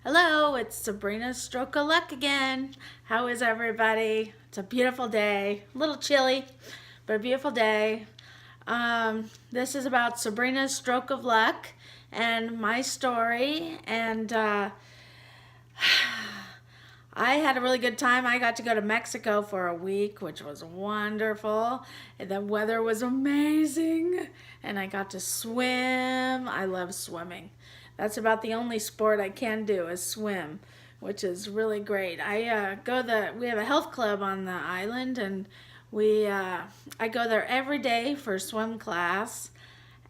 Hello, it's Sabrina's Stroke of Luck again. How is everybody? It's a beautiful day. A little chilly, but a beautiful day. This is about Sabrina's Stroke of Luck and my story. And I had a really good time. I got to go to Mexico for a week, which was wonderful. And the weather was amazing. And I got to swim. I love swimming. That's about the only sport I can do is swim, which is really great. We have a health club on the island, and I go there every day for swim class.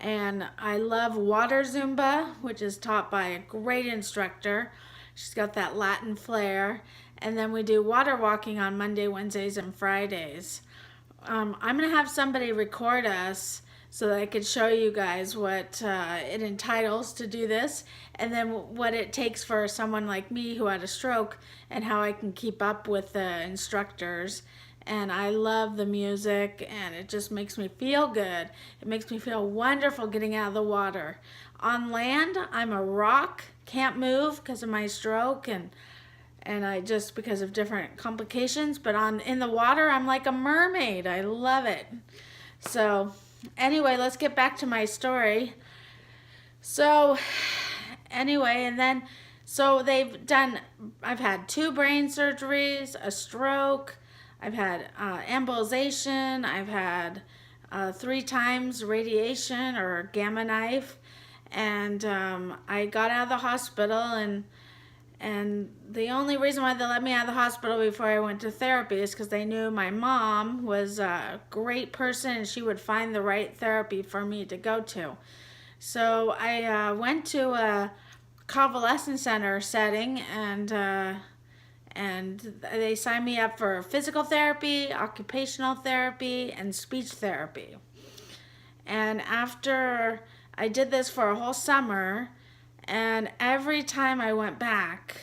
And I love water Zumba, which is taught by a great instructor. She's got that Latin flair. And then we do water walking on Monday, Wednesdays, and Fridays. I'm going to have somebody record us so that I could show you guys what it entitles to do this, and then what it takes for someone like me who had a stroke, and how I can keep up with the instructors. And I love the music, and it just makes me feel good. It makes me feel wonderful getting out of the water. On land, I'm a rock, can't move because of my stroke, and I just because of different complications. But in the water, I'm like a mermaid. I love it. So anyway, let's get back to my story. So anyway, I've had 2 brain surgeries, a stroke, I've had embolization, I've had 3 times radiation or gamma knife, and I got out of the hospital, and the only reason why they let me out of the hospital before I went to therapy is because they knew my mom was a great person and she would find the right therapy for me to go to. So I went to a convalescent center setting, and they signed me up for physical therapy, occupational therapy, and speech therapy. And after I did this for a whole summer, and every time I went back,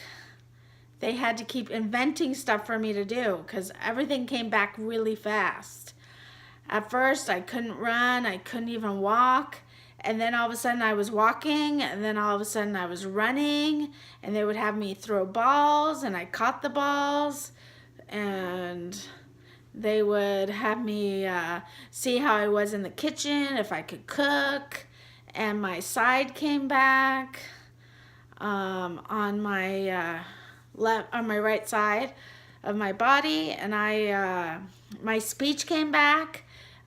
they had to keep inventing stuff for me to do because everything came back really fast. At first, I couldn't run, I couldn't even walk, and then all of a sudden I was walking, and then all of a sudden I was running, and they would have me throw balls, and I caught the balls, and they would have me see how I was in the kitchen, if I could cook, and my side came back on my right side of my body, and my speech came back.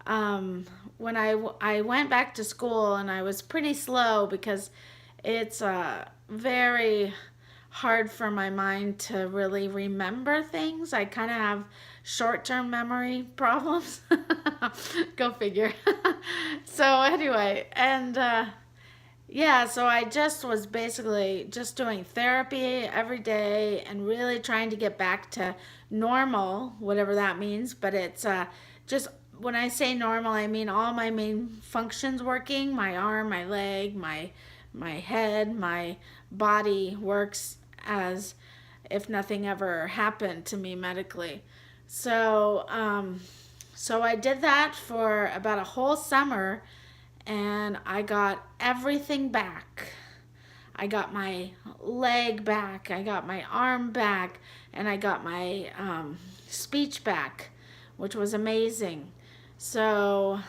When I went back to school, and I was pretty slow because it's very hard for my mind to really remember things. I kind of have short-term memory problems. Go figure. So anyway, and so I just was basically just doing therapy every day and really trying to get back to normal, whatever that means. But it's just, when I say normal, I mean all my main functions working: my arm, my leg, my head, my body works as if nothing ever happened to me medically. So I did that for about a whole summer, and I got everything back. I got my leg back, I got my arm back, and I got my speech back, which was amazing. So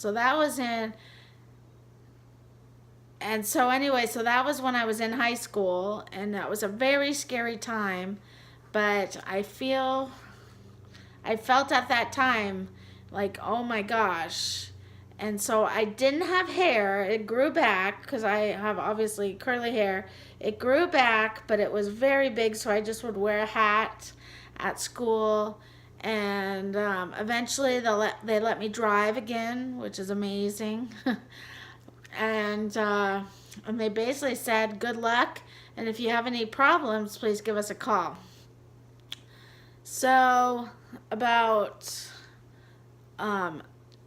that was in, and so anyway, so that was when I was in high school, and that was a very scary time, but I felt at that time like, oh my gosh. And so I didn't have hair. It grew back because I have obviously curly hair. It grew back, but it was very big, so I just would wear a hat at school. And eventually they let me drive again, which is amazing. And they basically said, good luck, and if you have any problems, please give us a call. So about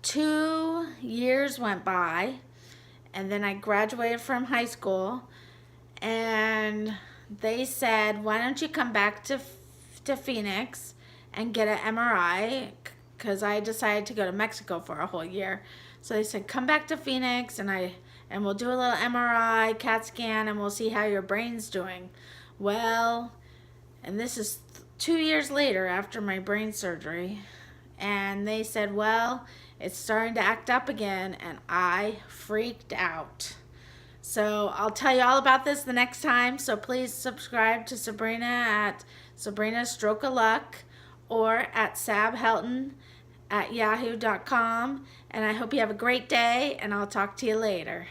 2 years went by, and then I graduated from high school, and they said, why don't you come back to Phoenix and get an MRI, because I decided to go to Mexico for a whole year. So they said, come back to Phoenix, and and we'll do a little MRI, CAT scan, and we'll see how your brain's doing. Well, and this is 2 years later after my brain surgery, and they said, well, it's starting to act up again, and I freaked out. So I'll tell you all about this the next time. So please subscribe to Sabrina at Sabrina Stroke of Luck or at sabhelton@yahoo.com. And I hope you have a great day, and I'll talk to you later.